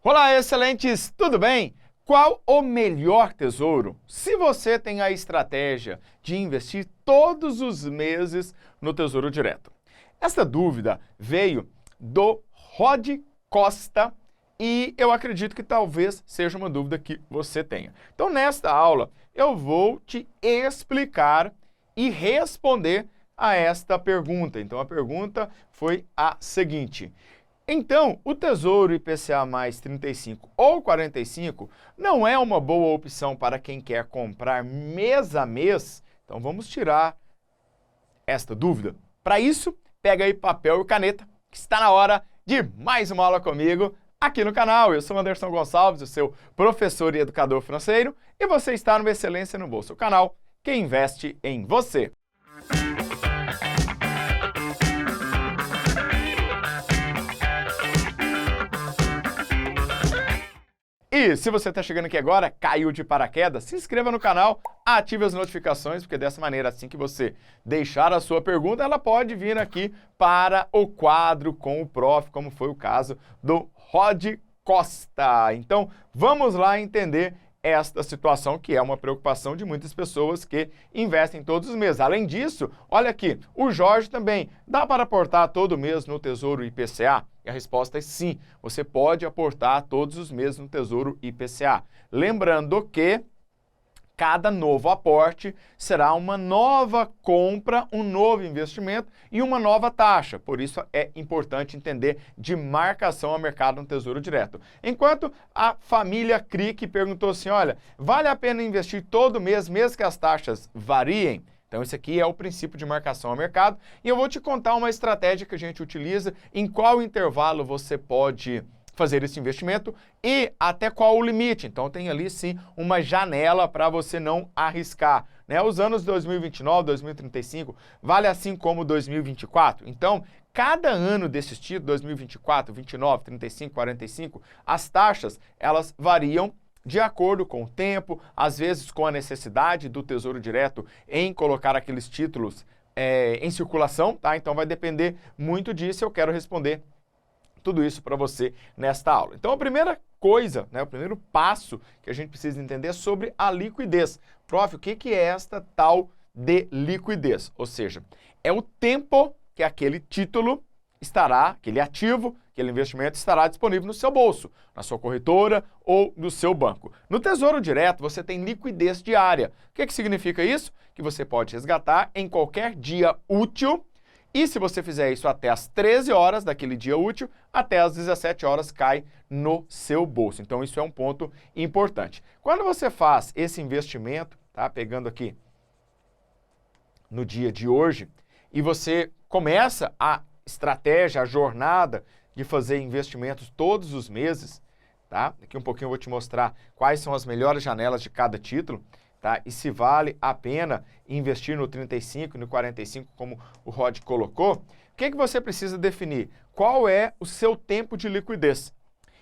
Olá, excelentes! Tudo bem? Qual o melhor tesouro? Se você tem a estratégia de investir todos os meses no Tesouro Direto. Esta dúvida veio do Rod Costa e eu acredito que talvez seja uma dúvida que você tenha. Então, nesta aula, eu vou te explicar e responder a esta pergunta. Então, a pergunta foi a seguinte: então, o Tesouro IPCA mais 35 ou 45 não é uma boa opção para quem quer comprar mês a mês? Então, vamos tirar esta dúvida. Para isso, pega aí papel e caneta, que está na hora de mais uma aula comigo aqui no canal. Eu sou Anderson Gonçalves, o seu professor e educador financeiro, e você está no Excelência no Bolso, o canal que investe em você. E se você está chegando aqui agora, caiu de paraquedas, se inscreva no canal, ative as notificações, porque dessa maneira, assim que você deixar a sua pergunta, ela pode vir aqui para o quadro com o prof, como foi o caso do Rod Costa. Então, vamos lá entender esta situação, que é uma preocupação de muitas pessoas que investem todos os meses. Além disso, olha aqui, o Jorge também, dá para aportar todo mês no Tesouro IPCA? E a resposta é sim, você pode aportar todos os meses no Tesouro IPCA. Lembrando que cada novo aporte será uma nova compra, um novo investimento e uma nova taxa. Por isso é importante entender de marcação a mercado no Tesouro Direto. Enquanto a família Crick perguntou assim, olha, vale a pena investir todo mês, mesmo que as taxas variem? Então, esse aqui é o princípio de marcação a mercado e eu vou te contar uma estratégia que a gente utiliza, em qual intervalo você pode fazer esse investimento e até qual o limite. Então, tem ali sim uma janela para você não arriscar, né? Os anos 2029, 2035, vale assim como 2024. Então, cada ano desses títulos, 2024, 29, 35, 45, as taxas, elas variam de acordo com o tempo, às vezes com a necessidade do Tesouro Direto em colocar aqueles títulos em circulação, tá? Então vai depender muito disso, eu quero responder tudo isso para você nesta aula. Então a primeira coisa, né, o primeiro passo que a gente precisa entender é sobre a liquidez. Prof, o que é esta tal de liquidez? Ou seja, é o tempo que aquele título estará, aquele ativo, aquele investimento estará disponível no seu bolso, na sua corretora ou no seu banco. No Tesouro Direto, você tem liquidez diária. O que significa isso? Que você pode resgatar em qualquer dia útil e se você fizer isso até as 13 horas daquele dia útil, até as 17 horas cai no seu bolso. Então, isso é um ponto importante. Quando você faz esse investimento, tá? Pegando aqui no dia de hoje, e você começa a estratégia, a jornada de fazer investimentos todos os meses, tá? Daqui um pouquinho eu vou te mostrar quais são as melhores janelas de cada título, tá? E se vale a pena investir no 35 e no 45, como o Rod colocou. O que você precisa definir? Qual é o seu tempo de liquidez?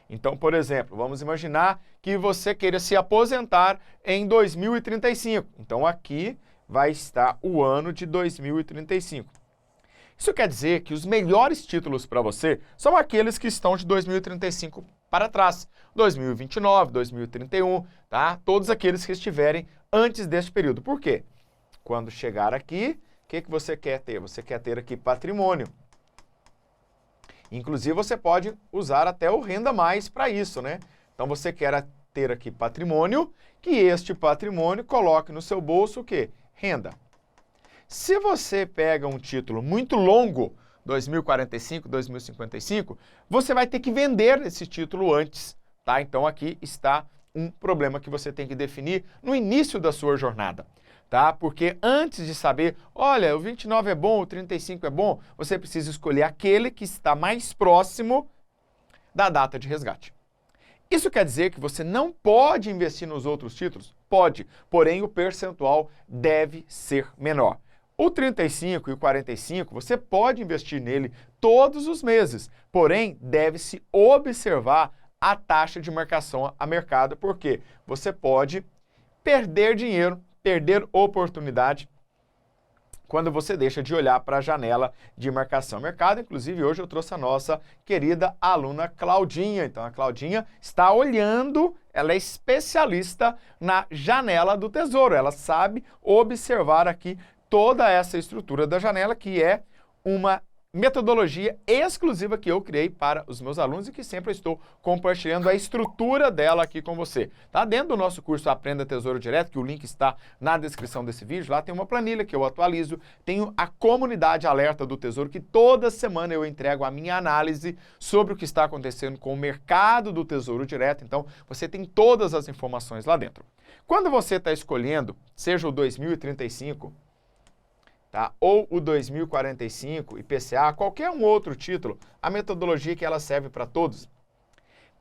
Então, por exemplo, vamos imaginar que você queira se aposentar em 2035. Então, aqui vai estar o ano de 2035. Isso quer dizer que os melhores títulos para você são aqueles que estão de 2035 para trás, 2029, 2031, tá? Todos aqueles que estiverem antes deste período. Por quê? Quando chegar aqui, o que você quer ter? Você quer ter aqui patrimônio. Inclusive, você pode usar até o Renda Mais para isso, né? Então, você quer ter aqui patrimônio, que este patrimônio coloque no seu bolso o quê? Renda. Se você pega um título muito longo, 2045, 2055, você vai ter que vender esse título antes, tá? Então aqui está um problema que você tem que definir no início da sua jornada, tá? Porque antes de saber, olha, o 29 é bom, o 35 é bom, você precisa escolher aquele que está mais próximo da data de resgate. Isso quer dizer que você não pode investir nos outros títulos? Pode, porém o percentual deve ser menor. O 35 e o 45, você pode investir nele todos os meses, porém, deve-se observar a taxa de marcação a mercado, porque você pode perder dinheiro, perder oportunidade quando você deixa de olhar para a janela de marcação mercado. Inclusive, hoje eu trouxe a nossa querida aluna Claudinha. Então, a Claudinha está olhando, ela é especialista na janela do Tesouro. Ela sabe observar aqui toda essa estrutura da janela, que é uma metodologia exclusiva que eu criei para os meus alunos e que sempre estou compartilhando a estrutura dela aqui com você. Tá? Dentro do nosso curso Aprenda Tesouro Direto, que o link está na descrição desse vídeo, lá tem uma planilha que eu atualizo, tenho a comunidade alerta do Tesouro, que toda semana eu entrego a minha análise sobre o que está acontecendo com o mercado do Tesouro Direto, então você tem todas as informações lá dentro. Quando você está escolhendo, seja o 2035, tá? Ou o 2045, IPCA, qualquer um outro título, a metodologia que ela serve para todos,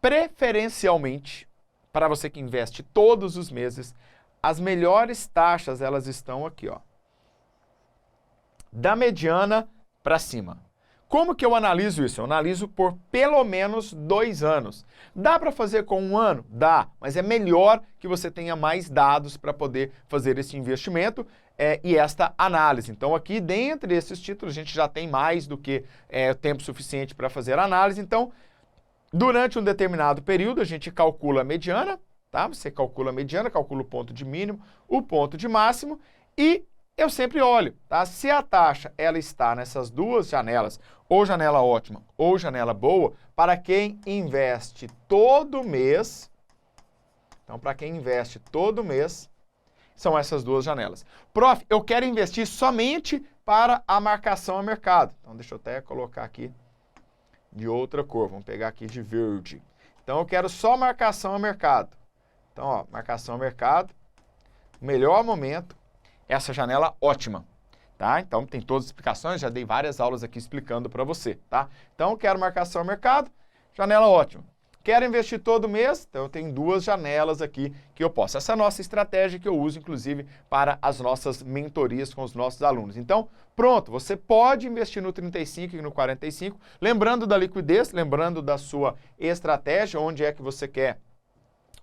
preferencialmente, para você que investe todos os meses, as melhores taxas, elas estão aqui, ó, da mediana para cima. Como que eu analiso isso? Eu analiso por pelo menos 2 anos. Dá para fazer com 1 ano? Dá, mas é melhor que você tenha mais dados para poder fazer esse investimento e esta análise. Então, aqui, dentre esses títulos, a gente já tem mais do que tempo suficiente para fazer a análise. Então, durante um determinado período, a gente calcula a mediana, tá? Você calcula a mediana, calcula o ponto de mínimo, o ponto de máximo e eu sempre olho, tá? Se a taxa ela está nessas duas janelas, ou janela ótima ou janela boa, para quem investe todo mês, então para quem investe todo mês, são essas duas janelas. Prof, eu quero investir somente para a marcação a mercado. Então deixa eu até colocar aqui de outra cor, vamos pegar aqui de verde. Então eu quero só marcação a mercado. Então, ó, marcação a mercado, melhor momento, essa janela ótima, tá? Então, tem todas as explicações, já dei várias aulas aqui explicando para você, tá? Então, quero marcação ao mercado, janela ótima. Quero investir todo mês, então eu tenho 2 janelas aqui que eu posso. Essa é a nossa estratégia que eu uso, inclusive, para as nossas mentorias com os nossos alunos. Então, pronto, você pode investir no 35 e no 45, lembrando da liquidez, lembrando da sua estratégia, onde é que você quer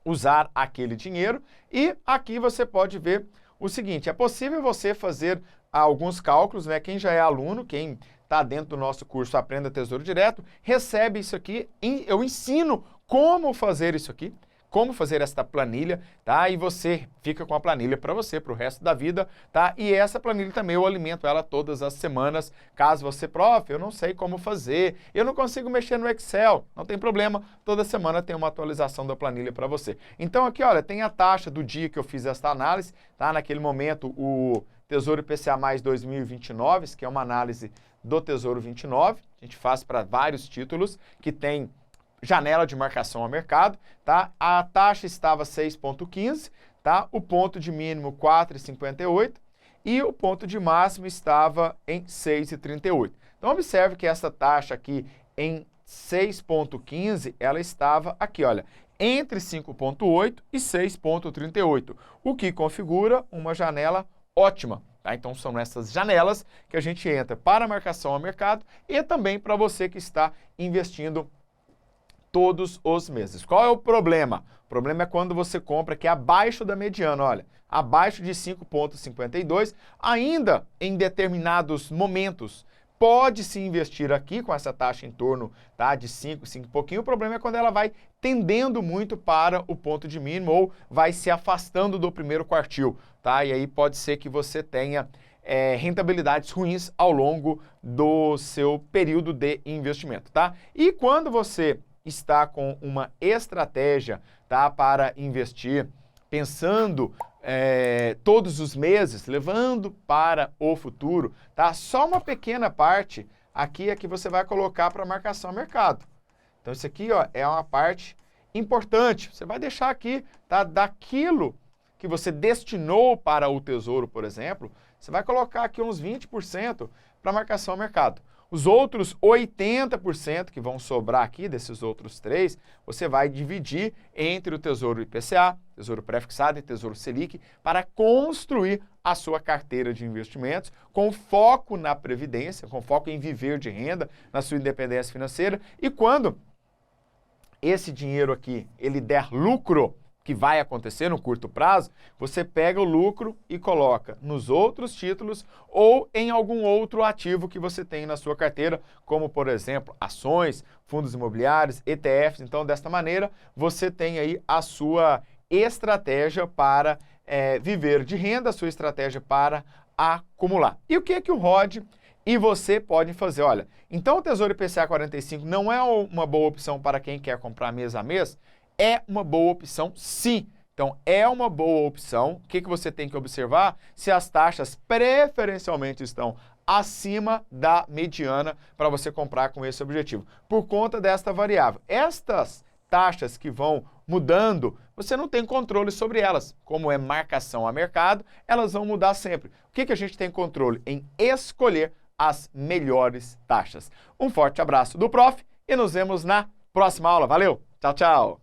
usar aquele dinheiro. E aqui você pode ver o seguinte, é possível você fazer alguns cálculos, né? Quem já é aluno, quem está dentro do nosso curso Aprenda Tesouro Direto, recebe isso aqui, eu ensino como fazer isso aqui, como fazer esta planilha, tá? E você fica com a planilha para você, para o resto da vida, tá? E essa planilha também eu alimento ela todas as semanas, caso você, prof, eu não sei como fazer, eu não consigo mexer no Excel, não tem problema, toda semana tem uma atualização da planilha para você. Então aqui, olha, tem a taxa do dia que eu fiz esta análise, tá? Naquele momento, o Tesouro IPCA mais 2029, que é uma análise do Tesouro 29, a gente faz para vários títulos que tem janela de marcação a mercado, tá? A taxa estava 6,15, tá? O ponto de mínimo 4,58 e o ponto de máximo estava em 6,38. Então observe que essa taxa aqui em 6,15, ela estava aqui, olha, entre 5,8 e 6,38, o que configura uma janela ótima. Tá? Então são essas janelas que a gente entra para marcação a mercado e também para você que está investindo todos os meses. Qual é o problema? O problema é quando você compra aqui abaixo da mediana, olha, abaixo de 5,52, ainda em determinados momentos, pode-se investir aqui com essa taxa em torno, tá, de 5 e pouquinho. O problema é quando ela vai tendendo muito para o ponto de mínimo ou vai se afastando do primeiro quartil, tá? E aí pode ser que você tenha rentabilidades ruins ao longo do seu período de investimento, tá? E quando você está com uma estratégia, tá, para investir, pensando todos os meses, levando para o futuro, tá? Só uma pequena parte aqui é que você vai colocar para marcação a mercado. Então, isso aqui, ó, é uma parte importante. Você vai deixar aqui, tá, daquilo que você destinou para o Tesouro, por exemplo, você vai colocar aqui uns 20% para marcação a mercado. Os outros 80% que vão sobrar aqui, desses outros 3, você vai dividir entre o Tesouro IPCA, Tesouro Pré-fixado e Tesouro Selic para construir a sua carteira de investimentos com foco na previdência, com foco em viver de renda, na sua independência financeira. E quando esse dinheiro aqui, ele der lucro, que vai acontecer no curto prazo, você pega o lucro e coloca nos outros títulos ou em algum outro ativo que você tem na sua carteira, como, por exemplo, ações, fundos imobiliários, ETFs. Então, desta maneira, você tem aí a sua estratégia para viver de renda, a sua estratégia para acumular. E o que é que o Rod e você podem fazer? Olha, então o Tesouro IPCA 45 não é uma boa opção para quem quer comprar mês a mês? É uma boa opção, sim. Então, é uma boa opção. O que você tem que observar? Se as taxas preferencialmente estão acima da mediana para você comprar com esse objetivo, por conta desta variável. Estas taxas que vão mudando, você não tem controle sobre elas. Como é marcação a mercado, elas vão mudar sempre. O que a gente tem controle? Em escolher as melhores taxas. Um forte abraço do Prof. e nos vemos na próxima aula. Valeu! Tchau, tchau!